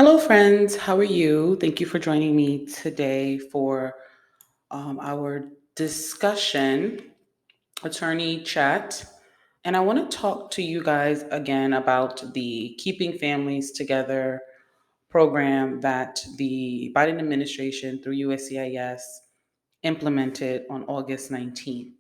Hello, friends. How are you? Thank you for joining me today for our discussion, attorney chat. And I want to talk to you guys again about the Keeping Families Together program that the Biden administration through USCIS implemented on August 19th.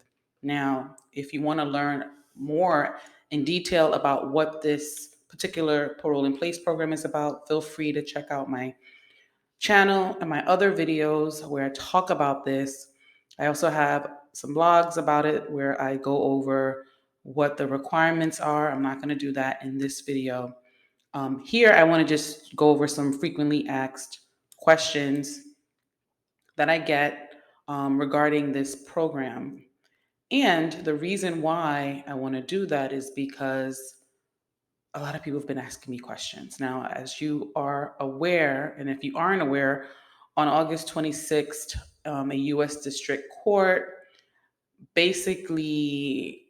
Now, if you want to learn more in detail about what this particular parole in place program is about, feel free to check out my channel and my other videos where I talk about this. I also have some blogs about it where I go over what the requirements are. I'm not going to do that in this video. Here, I want to just go over some frequently asked questions that I get regarding this program. And the reason why I want to do that is because a lot of people have been asking me questions. Now, as you are aware, and if you aren't aware, on August 26th, a U.S. District Court basically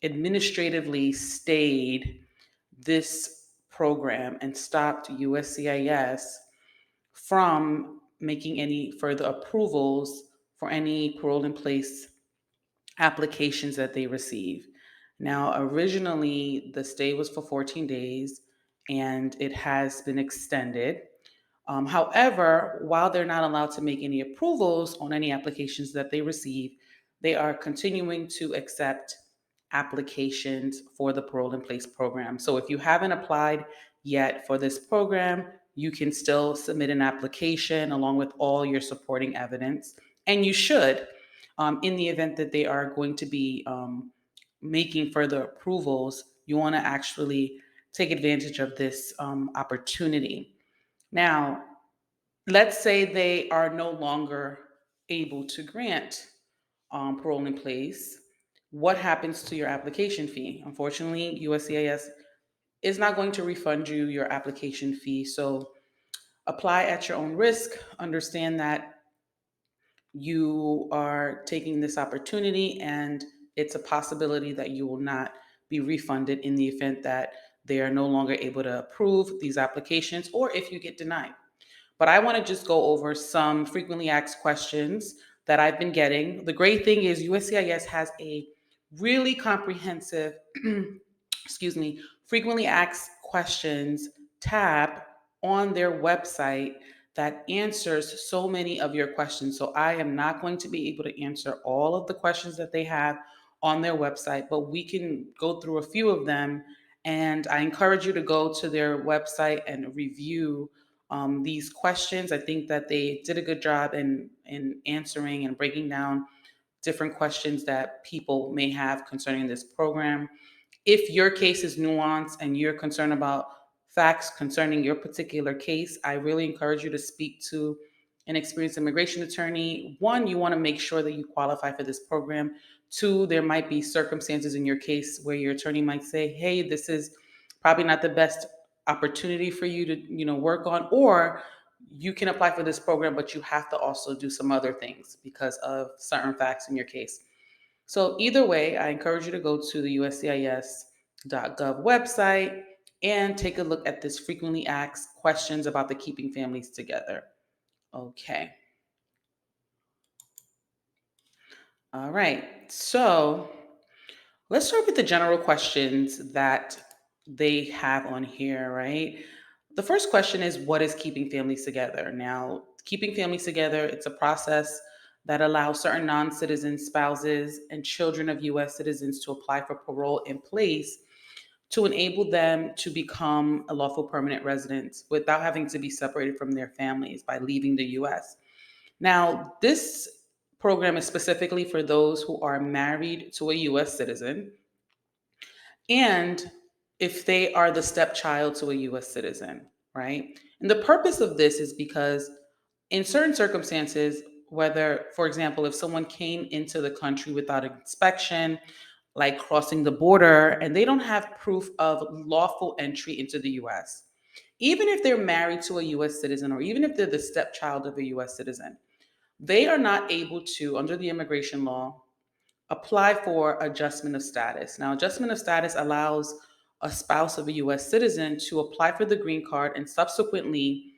administratively stayed this program and stopped USCIS from making any further approvals for any parole in place applications that they receive. Now, originally, the stay was for 14 days and it has been extended. However, while they're not allowed to make any approvals on any applications that they receive, they are continuing to accept applications for the Parole in Place program. So if you haven't applied yet for this program, you can still submit an application along with all your supporting evidence. And you should, in the event that they are going to be making further approvals, you want to actually take advantage of this opportunity. Now, let's say they are no longer able to grant parole in place. What happens to your application fee? Unfortunately, USCIS is not going to refund you your application fee. So apply at your own risk. Understand that you are taking this opportunity and it's a possibility that you will not be refunded in the event that they are no longer able to approve these applications or if you get denied. But I want to just go over some frequently asked questions that I've been getting. The great thing is USCIS has a really comprehensive, excuse me, frequently asked questions tab on their website that answers so many of your questions. So I am not going to be able to answer all of the questions that they have on their website, but we can go through a few of them. And I encourage you to go to their website and review these questions. I think that they did a good job in answering and breaking down different questions that people may have concerning this program. If your case is nuanced and you're concerned about facts concerning your particular case, I really encourage you to speak to an experienced immigration attorney. One, you want to make sure that you qualify for this program. Two, there might be circumstances in your case where your attorney might say, hey, this is probably not the best opportunity for you to, work on, or you can apply for this program, but you have to also do some other things because of certain facts in your case. So either way, I encourage you to go to the USCIS.gov website and take a look at this frequently asked questions about the keeping families together. Okay. All right. So let's start with the general questions that they have on here, right? The first question is, what is keeping families together? Now, keeping families together, it's a process that allows certain non-citizen spouses and children of U.S. citizens to apply for parole in place to enable them to become a lawful permanent resident without having to be separated from their families by leaving the U.S. Now, this program is specifically for those who are married to a U.S. citizen and if they are the stepchild to a US citizen, right? And the purpose of this is because in certain circumstances, whether, for example, if someone came into the country without inspection, like crossing the border, and they don't have proof of lawful entry into the US, even if they're married to a US citizen, or even if they're the stepchild of a US citizen, they are not able to, under the immigration law, apply for adjustment of status. Now, adjustment of status allows a spouse of a US citizen to apply for the green card and subsequently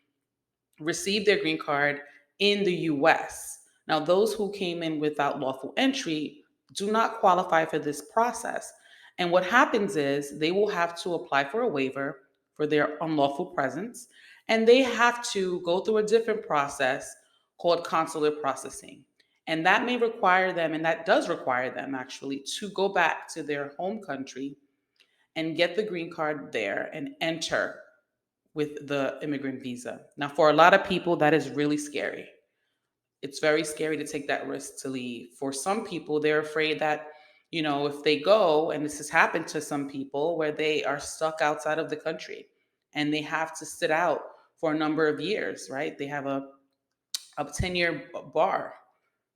receive their green card in the US. Now, those who came in without lawful entry do not qualify for this process. And what happens is they will have to apply for a waiver for their unlawful presence, and they have to go through a different process called consular processing. And that may require them, and that does require them actually, to go back to their home country and get the green card there and enter with the immigrant visa. Now, for a lot of people, that is really scary. It's very scary to take that risk to leave. For some people, they're afraid that, if they go, and this has happened to some people, where they are stuck outside of the country and they have to sit out for a number of years, right? They have a 10-year bar,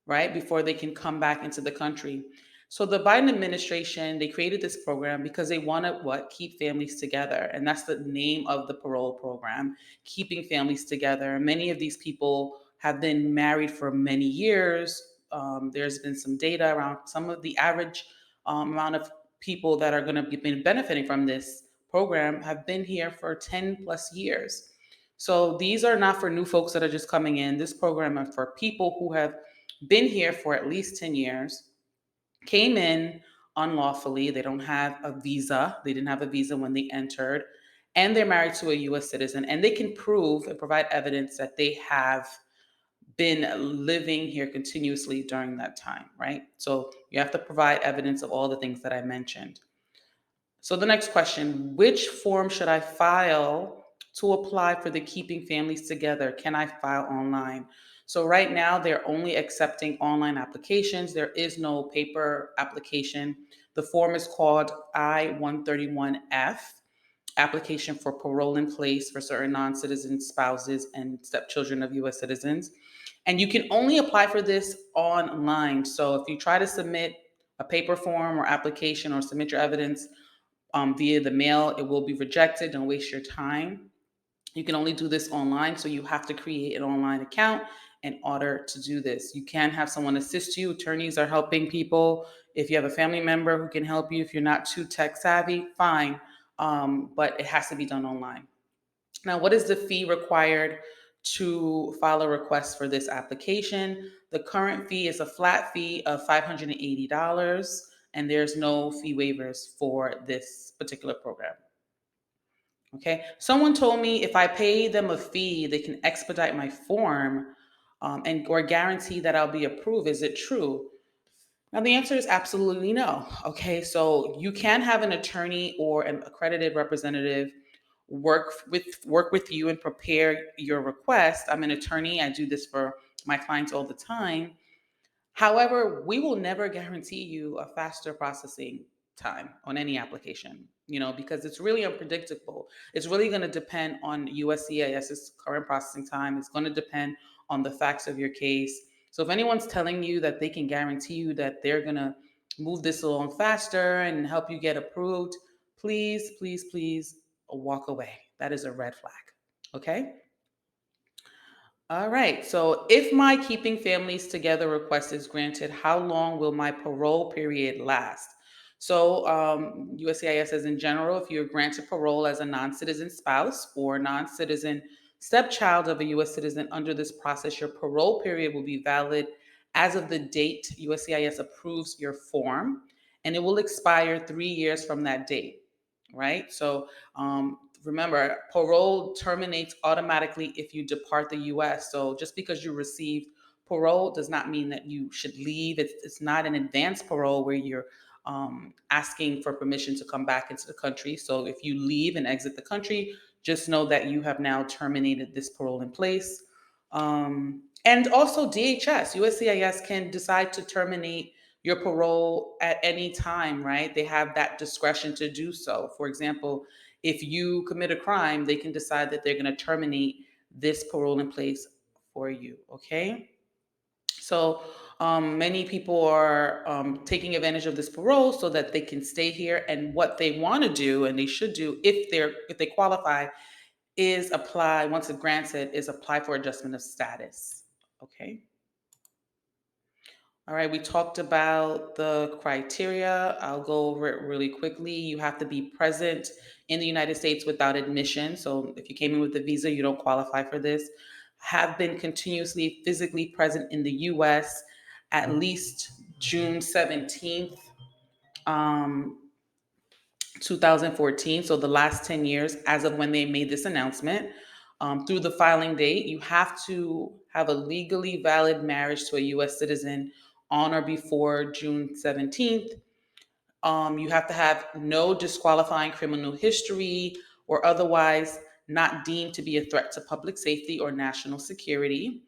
right, before they can come back into the country. So the Biden administration, they created this program because they want to what? Keep families together. And that's the name of the parole program, keeping families together. Many of these people have been married for many years. There's been some data around some of the average amount of people that are going to be benefiting from this program have been here for 10 plus years. So these are not for new folks that are just coming in. This program is for people who have been here for at least 10 years, came in unlawfully. They don't have a visa. They didn't have a visa when they entered, and they're married to a US citizen, and they can prove and provide evidence that they have been living here continuously during that time, right? So you have to provide evidence of all the things that I mentioned. So the next question, which form should I file to apply for the Keeping Families Together? Can I file online? So right now they're only accepting online applications. There is no paper application. The form is called I-131F, application for parole in place for certain non-citizen spouses and stepchildren of US citizens. And you can only apply for this online. So if you try to submit a paper form or application or submit your evidence via the mail, it will be rejected. Don't waste your time. You can only do this online, so you have to create an online account in order to do this. You can have someone assist you. Attorneys are helping people. If you have a family member who can help you, if you're not too tech savvy, fine. But it has to be done online. Now, what is the fee required to file a request for this application? The current fee is a flat fee of $580, and there's no fee waivers for this particular program. Okay. Someone told me if I pay them a fee, they can expedite my form and or guarantee that I'll be approved. Is it true? Now the answer is absolutely no. Okay. So you can have an attorney or an accredited representative work with you and prepare your request. I'm an attorney. I do this for my clients all the time. However, we will never guarantee you a faster processing time on any application, because it's really unpredictable. It's really going to depend on USCIS's current processing time. It's going to depend on the facts of your case. So if anyone's telling you that they can guarantee you that they're going to move this along faster and help you get approved, please, please, please walk away. That is a red flag. Okay? All right. So if my Keeping Families Together request is granted, how long will my parole period last? So USCIS says in general, if you're granted parole as a non-citizen spouse or non-citizen stepchild of a US citizen under this process, your parole period will be valid as of the date USCIS approves your form, and it will expire 3 years from that date, right? So remember, parole terminates automatically if you depart the US. So just because you received parole does not mean that you should leave. It's not an advanced parole where you're asking for permission to come back into the country. So if you leave and exit the country, just know that you have now terminated this parole in place. And also DHS, USCIS can decide to terminate your parole at any time, right? They have that discretion to do so. For example, if you commit a crime, they can decide that they're going to terminate this parole in place for you. Okay. So many people are taking advantage of this parole so that they can stay here. And what they want to do, and they should do, if they qualify, is apply. Once it grants it, is apply for adjustment of status. Okay. All right, we talked about the criteria. I'll go over it really quickly. You have to be present in the United States without admission. So if you came in with a visa, you don't qualify for this. Have been continuously physically present in the US at least June 17th, um, 2014. So the last 10 years as of when they made this announcement. Through the filing date, you have to have a legally valid marriage to a US citizen on or before June 17th. You have to have no disqualifying criminal history or otherwise not deemed to be a threat to public safety or national security.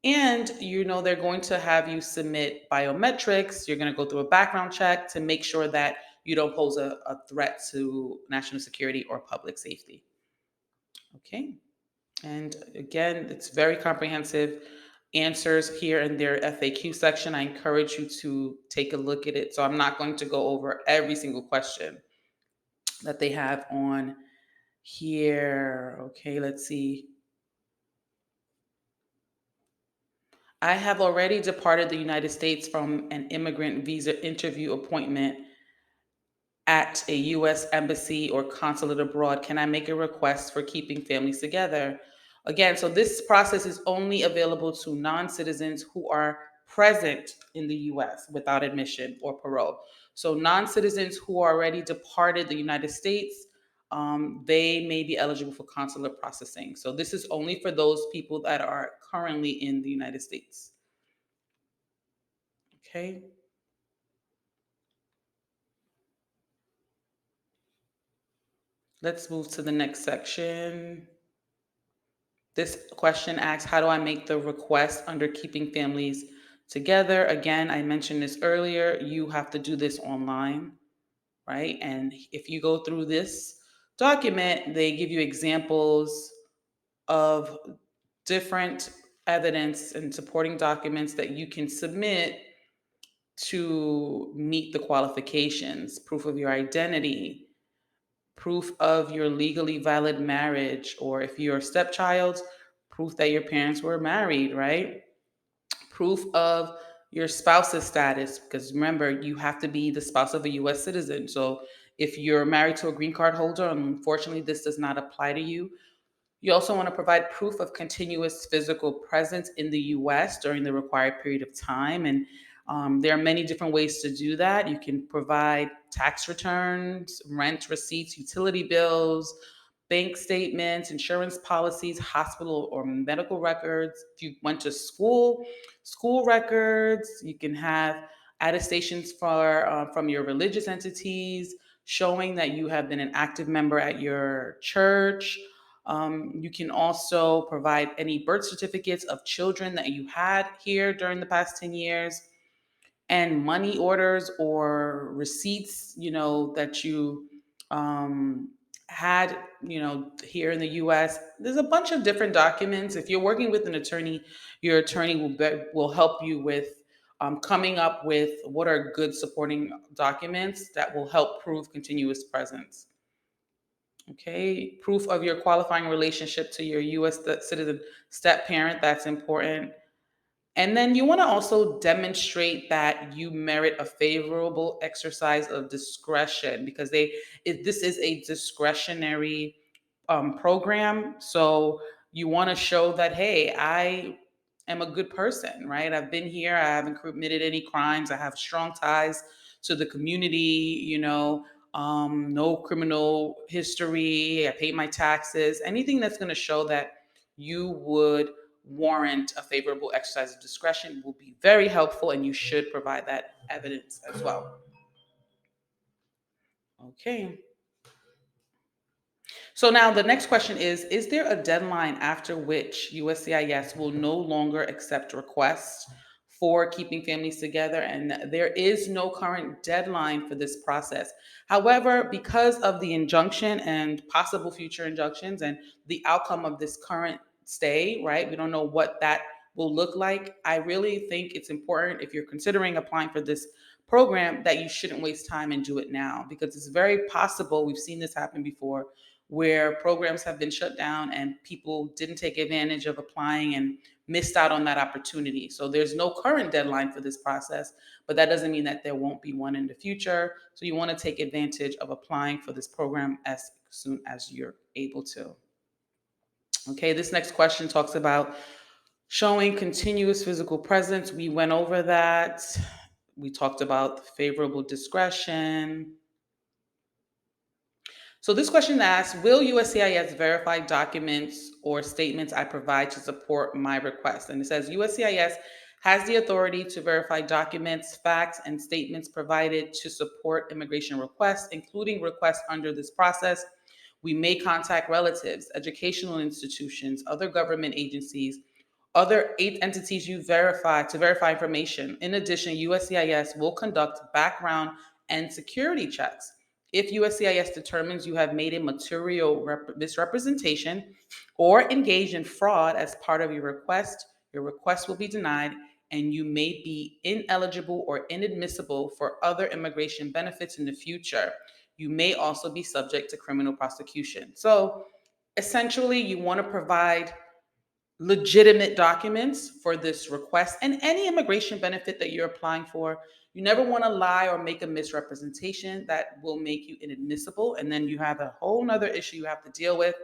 And they're going to have you submit biometrics. You're going to go through a background check to make sure that you don't pose a threat to national security or public safety. Okay. And again, it's very comprehensive answers here in their FAQ section. I encourage you to take a look at it. So I'm not going to go over every single question that they have on here. Okay, let's see. I have already departed the United States from an immigrant visa interview appointment at a U.S. embassy or consulate abroad. Can I make a request for keeping families together? Again, so this process is only available to non citizens who are present in the U.S. without admission or parole. So, non citizens who already departed the United States, they may be eligible for consular processing. So, this is only for those people that are currently in the United States. Okay. Let's move to the next section. This question asks, how do I make the request under keeping families together? Again, I mentioned this earlier. You have to do this online, right? And if you go through this document, they give you examples of different evidence and supporting documents that you can submit to meet the qualifications: proof of your identity, proof of your legally valid marriage, or if you're a stepchild, proof that your parents were married, right? Proof of your spouse's status, because remember, you have to be the spouse of a US citizen. So if you're married to a green card holder, unfortunately, this does not apply to you. You also want to provide proof of continuous physical presence in the US during the required period of time. And there are many different ways to do that. You can provide tax returns, rent receipts, utility bills, bank statements, insurance policies, hospital or medical records. If you went to school, school records. You can have attestations from your religious entities showing that you have been an active member at your church. You can also provide any birth certificates of children that you had here during the past 10 years, and money orders or receipts, that you um, had, here in the US. There's a bunch of different documents. If you're working with an attorney, your attorney will help you with coming up with what are good supporting documents that will help prove continuous presence. Okay, proof of your qualifying relationship to your US citizen step parent, that's important. And then you want to also demonstrate that you merit a favorable exercise of discretion, because this is a discretionary program. So you want to show that, hey, I am a good person, right? I've been here. I haven't committed any crimes. I have strong ties to the community, no criminal history. I pay my taxes. Anything that's going to show that you would warrant a favorable exercise of discretion will be very helpful, and you should provide that evidence as well. Okay. So now the next question is there a deadline after which USCIS will no longer accept requests for keeping families together? And there is no current deadline for this process. However, because of the injunction and possible future injunctions and the outcome of this current stay, right? We don't know what that will look like. I really think it's important, if you're considering applying for this program, that you shouldn't waste time and do it now, because it's very possible, we've seen this happen before, where programs have been shut down and people didn't take advantage of applying and missed out on that opportunity. So there's no current deadline for this process, but that doesn't mean that there won't be one in the future. So you want to take advantage of applying for this program as soon as you're able to. Okay, this next question talks about showing continuous physical presence. We went over that. We talked about favorable discretion. So this question asks, will USCIS verify documents or statements I provide to support my request? And it says USCIS has the authority to verify documents, facts, and statements provided to support immigration requests, including requests under this process. We may contact relatives, educational institutions, other government agencies, other entities you verify to verify information. In addition, USCIS will conduct background and security checks. If USCIS determines you have made a material misrepresentation or engaged in fraud as part of your request will be denied and you may be ineligible or inadmissible for other immigration benefits in the future. You may also be subject to criminal prosecution. So essentially, you want to provide legitimate documents for this request and any immigration benefit that you're applying for. You never want to lie or make a misrepresentation that will make you inadmissible. And then you have a whole nother issue you have to deal with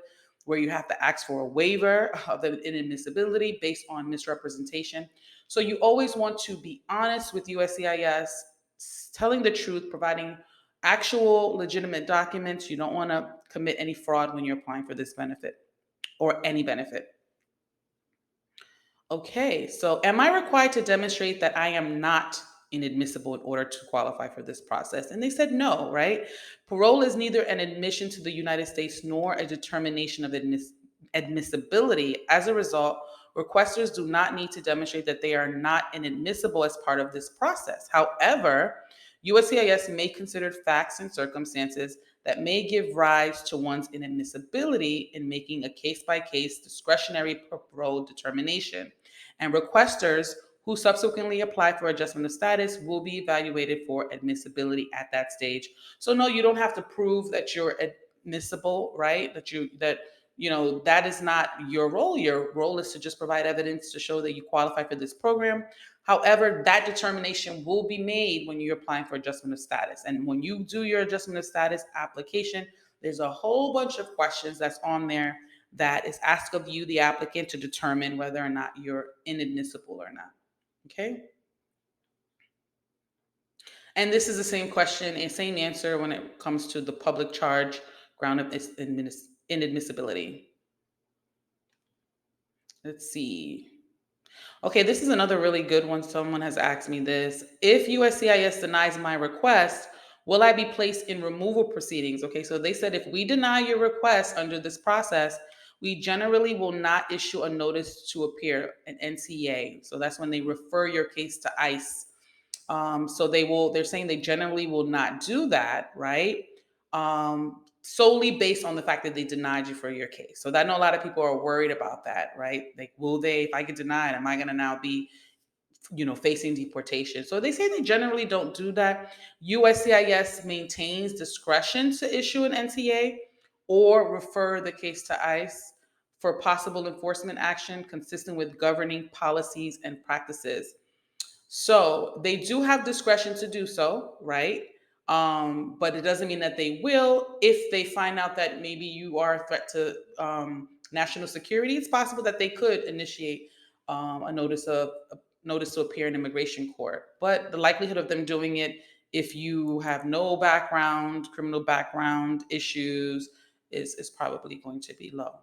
where you have to ask for a waiver of the inadmissibility based on misrepresentation. So you always want to be honest with USCIS, telling the truth, providing actual legitimate documents. You don't want to commit any fraud when you're applying for this benefit or any benefit. Okay, so am I required to demonstrate that I am not inadmissible in order to qualify for this process? And they said no, right? Parole is neither an admission to the United States nor a determination of admissibility. As a result, requesters do not need to demonstrate that they are not inadmissible as part of this process. However, USCIS may consider facts and circumstances that may give rise to one's inadmissibility in making a case-by-case discretionary parole determination. And requesters who subsequently apply for adjustment of status will be evaluated for admissibility at that stage. So no, you don't have to prove that you're admissible, right? That is not your role. Your role is to just provide evidence to show that you qualify for this program. However, that determination will be made when you're applying for adjustment of status. And when you do your adjustment of status application, there's a whole bunch of questions that's on there that is asked of you, the applicant, to determine whether or not you're inadmissible or not. Okay? And this is the same question and same answer when it comes to the public charge ground of inadmissibility. Let's see. Okay, this is another really good one. Someone has asked me this. If USCIS denies my request, will I be placed in removal proceedings? Okay, so they said if we deny your request under this process, we generally will not issue a notice to appear, an NCA. So that's when they refer your case to ICE. They're saying they generally will not do that, right? Solely based on the fact that they denied you for your case. So I know a lot of people are worried about that, right? Like, if I get denied, am I going to now be, facing deportation? So they say they generally don't do that. USCIS maintains discretion to issue an NTA or refer the case to ICE for possible enforcement action consistent with governing policies and practices. So they do have discretion to do so, right? But it doesn't mean that they will. If they find out that maybe you are a threat to national security, it's possible that they could initiate a notice to appear in immigration court. But the likelihood of them doing it, if you have no criminal background issues, is probably going to be low.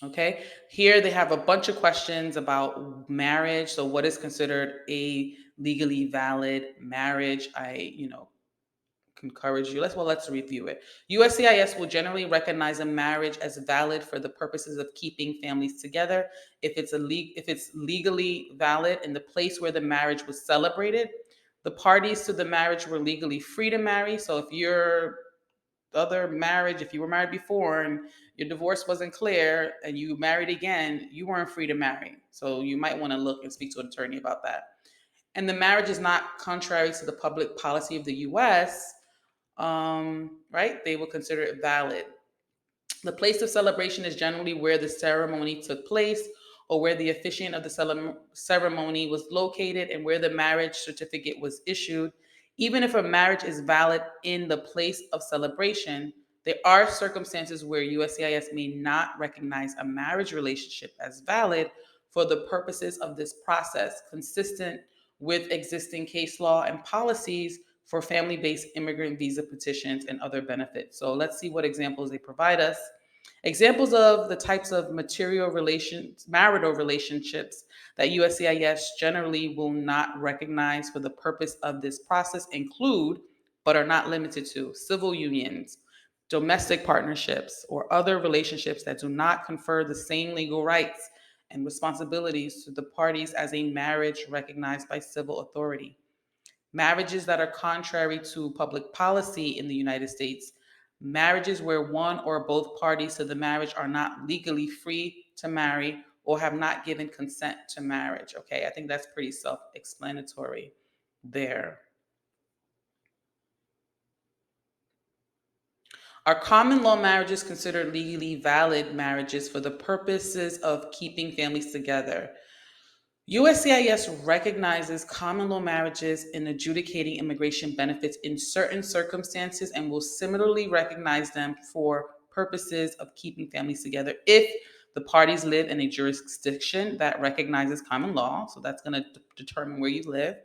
Okay, here they have a bunch of questions about marriage. So, what is considered a legally valid marriage? I encourage you. Let's review it. USCIS will generally recognize a marriage as valid for the purposes of keeping families together if it's legally valid in the place where the marriage was celebrated. The parties to the marriage were legally free to marry. So, if you were married before and your divorce wasn't clear and you married again, you weren't free to marry. So you might want to look and speak to an attorney about that. And the marriage is not contrary to the public policy of the US, right? They will consider it valid. The place of celebration is generally where the ceremony took place or where the officiant of the ceremony was located and where the marriage certificate was issued. Even if a marriage is valid in the place of celebration, there are circumstances where USCIS may not recognize a marriage relationship as valid for the purposes of this process, consistent with existing case law and policies for family based immigrant visa petitions and other benefits. So let's see what examples they provide us. Examples of the types of marital relationships that USCIS generally will not recognize for the purpose of this process include, but are not limited to, civil unions, domestic partnerships, or other relationships that do not confer the same legal rights and responsibilities to the parties as a marriage recognized by civil authority. Marriages that are contrary to public policy in the United States, marriages where one or both parties to the marriage are not legally free to marry or have not given consent to marriage. Okay, I think that's pretty self explanatory there. Are common law marriages considered legally valid marriages for the purposes of keeping families together? USCIS recognizes common law marriages in adjudicating immigration benefits in certain circumstances and will similarly recognize them for purposes of keeping families together if the parties live in a jurisdiction that recognizes common law. So that's going to determine where you live.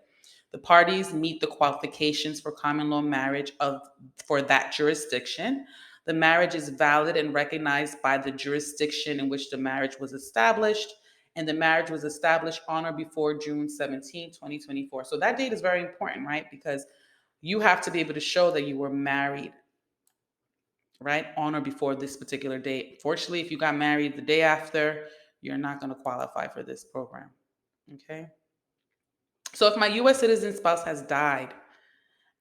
The parties meet the qualifications for common law marriage for that jurisdiction. The marriage is valid and recognized by the jurisdiction in which the marriage was established, and the marriage was established on or before June 17, 2024. So that date is very important, right? Because you have to be able to show that you were married, right, on or before this particular date. Fortunately, if you got married the day after, you're not going to qualify for this program. Okay. So if my US citizen spouse has died,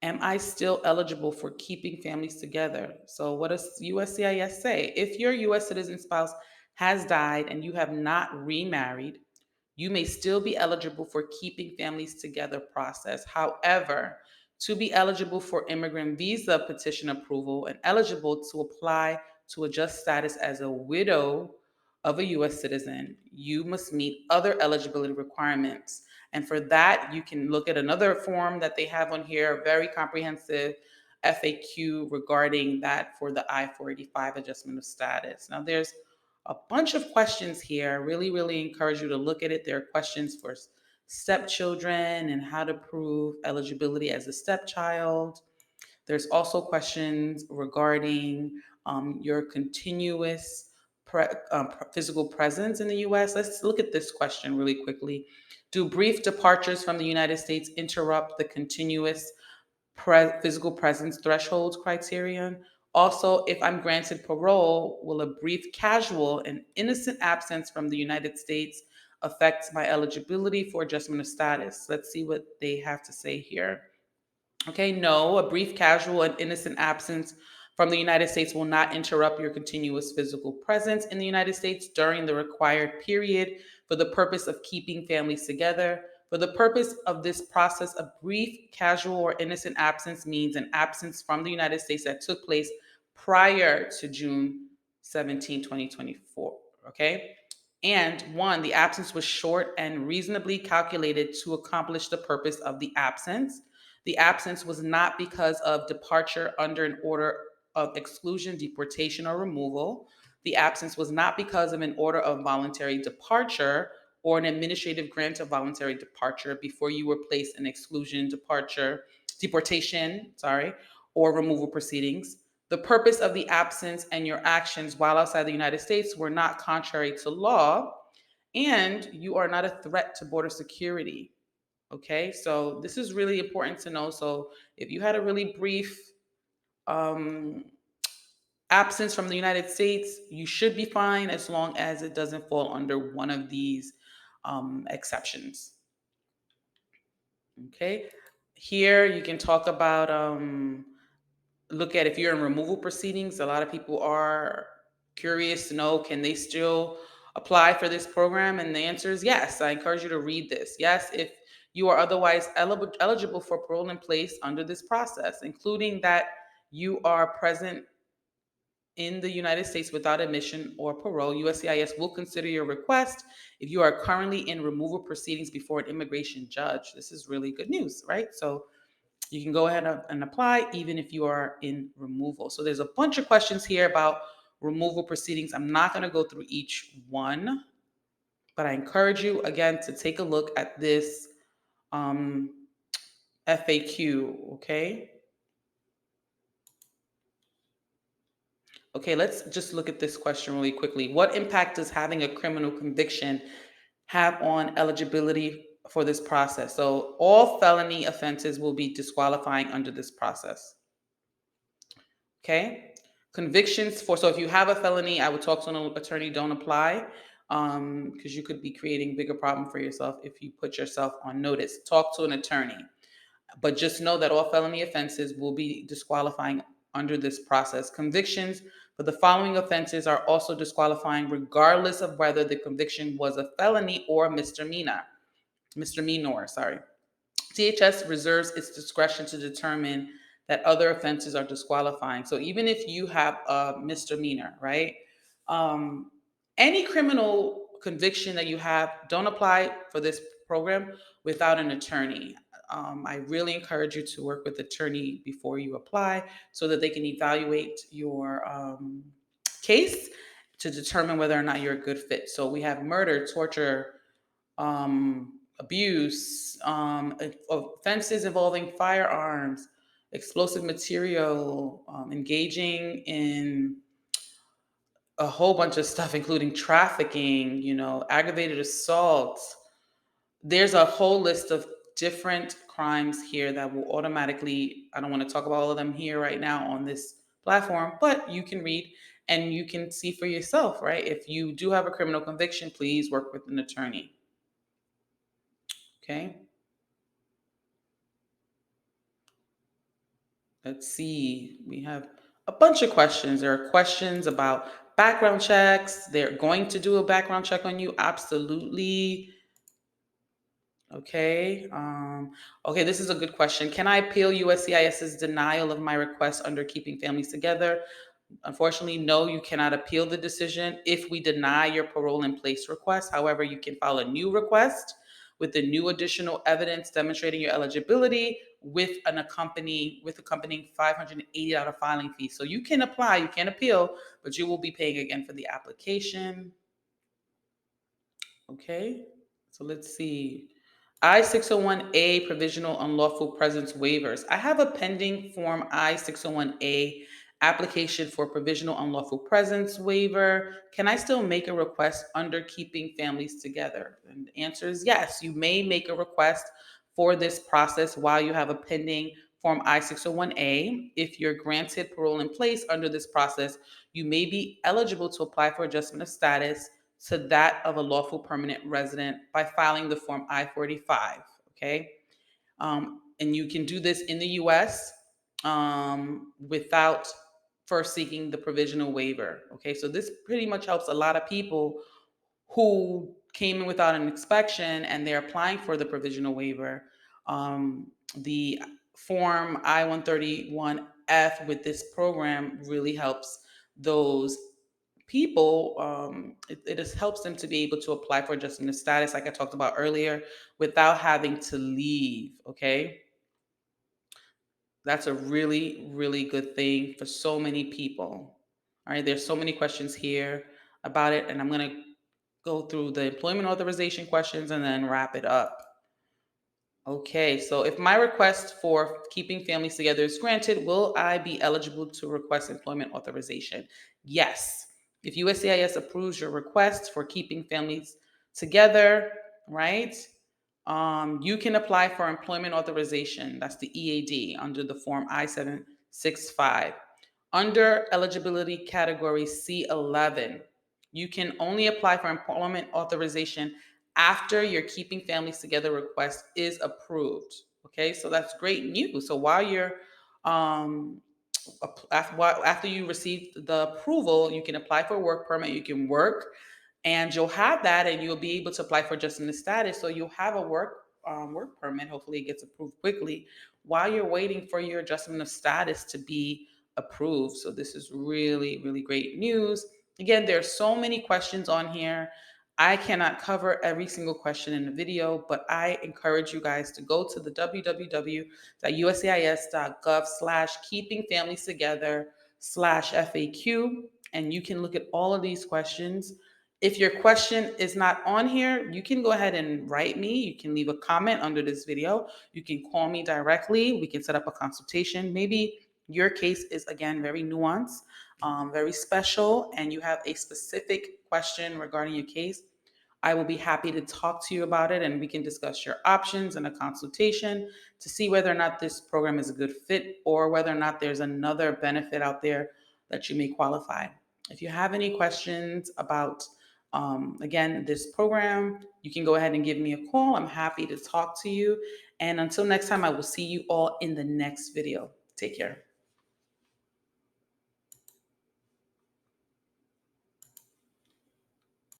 am I still eligible for keeping families together? So what does USCIS say? If your US citizen spouse has died and you have not remarried, you may still be eligible for keeping families together process. However, to be eligible for immigrant visa petition approval and eligible to apply to adjust status as a widow of a US citizen, you must meet other eligibility requirements. And for that, you can look at another form that they have on here, a very comprehensive FAQ regarding that for the I-485 adjustment of status. Now, there's a bunch of questions here. Really, really encourage you to look at it. There are questions for stepchildren and how to prove eligibility as a stepchild. There's also questions regarding your continuous physical presence in the US. Let's look at this question really quickly. Do brief departures from the United States interrupt the continuous physical presence thresholds criterion? Also, if I'm granted parole, will a brief casual and innocent absence from the United States affect my eligibility for adjustment of status? Let's see what they have to say here. Okay, no, a brief casual and innocent absence from the United States will not interrupt your continuous physical presence in the United States during the required period for the purpose of keeping families together. For the purpose of this process, a brief, casual, or innocent absence means an absence from the United States that took place prior to June 17, 2024. Okay? And one, the absence was short and reasonably calculated to accomplish the purpose of the absence. The absence was not because of departure under an order of exclusion, deportation, or removal. The absence was not because of an order of voluntary departure or an administrative grant of voluntary departure before you were placed in exclusion, deportation, or removal proceedings. The purpose of the absence and your actions while outside the United States were not contrary to law, and you are not a threat to border security. Okay, so this is really important to know. So if you had a really brief um, absence from the United States, you should be fine as long as it doesn't fall under one of these exceptions. Okay, here you can talk about look at if you're in removal proceedings. A lot of people are curious to know, can they still apply for this program? And the answer is yes. I encourage you to read this. Yes, if you are otherwise eligible for parole in place under this process, including that you are present in the United States without admission or parole, USCIS will consider your request if you are currently in removal proceedings before an immigration judge. This is really good news, right? So you can go ahead and apply even if you are in removal. So there's a bunch of questions here about removal proceedings. I'm not going to go through each one, but I encourage you again to take a look at this FAQ, okay? Okay, let's just look at this question really quickly. What impact does having a criminal conviction have on eligibility for this process? So all felony offenses will be disqualifying under this process. Okay. Convictions for, so if you have a felony, I would talk to an attorney, don't apply, because you could be creating bigger problem for yourself if you put yourself on notice. Talk to an attorney. But just know that all felony offenses will be disqualifying under this process. Convictions for the following offenses are also disqualifying regardless of whether the conviction was a felony or a misdemeanor. DHS reserves its discretion to determine that other offenses are disqualifying. So even if you have a misdemeanor, right? Um, any criminal conviction that you have, don't apply for this program without an attorney. I really encourage you to work with an attorney before you apply so that they can evaluate your case to determine whether or not you're a good fit. So we have murder, torture, abuse, offenses involving firearms, explosive material, engaging in a whole bunch of stuff, including trafficking, aggravated assault. There's a whole list of different crimes here that will automatically, I don't want to talk about all of them here right now on this platform, but you can read and you can see for yourself, right? If you do have a criminal conviction, please work with an attorney. Okay. Let's see. We have a bunch of questions. There are questions about background checks. They're going to do a background check on you. Absolutely. Okay. Okay, this is a good question. Can I appeal USCIS's denial of my request under keeping families together? Unfortunately, no, you cannot appeal the decision if we deny your parole in place request. However, you can file a new request with the new additional evidence demonstrating your eligibility with accompanying $580 filing fee. So you can apply, you can appeal, but you will be paying again for the application. Okay, so let's see. I-601A provisional unlawful presence waivers. I have a pending form I-601A application for provisional unlawful presence waiver. Can I still make a request under keeping families together? And the answer is yes. You may make a request for this process while you have a pending form I-601A. If you're granted parole in place under this process, you may be eligible to apply for adjustment of status to that of a lawful permanent resident by filing the form I-45. Okay. And you can do this in the US without first seeking the provisional waiver. Okay. So this pretty much helps a lot of people who came in without an inspection and they're applying for the provisional waiver. The form I-131F with this program really helps those people. It just helps them to be able to apply for adjustment of status, like I talked about earlier, without having to leave. Okay. That's a really, really good thing for so many people. All right. There's so many questions here about it, and I'm going to go through the employment authorization questions and then wrap it up. Okay, so if my request for keeping families together is granted, will I be eligible to request employment authorization? Yes. If USCIS approves your request for keeping families together, right, you can apply for employment authorization. That's the EAD under the form I-765. Under eligibility category C11, you can only apply for employment authorization after your keeping families together request is approved. Okay, so that's great news. So while you're after you receive the approval, you can apply for a work permit. You can work, and you'll have that, and you'll be able to apply for adjustment of status. So you'll have a work permit. Hopefully, it gets approved quickly while you're waiting for your adjustment of status to be approved. So this is really, really great news. Again, there are so many questions on here. I cannot cover every single question in the video, but I encourage you guys to go to the www.uscis.gov/keeping families together/FAQ, and you can look at all of these questions. If your question is not on here, you can go ahead and write me. You can leave a comment under this video. You can call me directly. We can set up a consultation. Maybe your case is, again, very nuanced, very special, and you have a specific question regarding your case. I will be happy to talk to you about it, and we can discuss your options in a consultation to see whether or not this program is a good fit or whether or not there's another benefit out there that you may qualify. If you have any questions about, again, this program, you can go ahead and give me a call. I'm happy to talk to you. And until next time, I will see you all in the next video. Take care.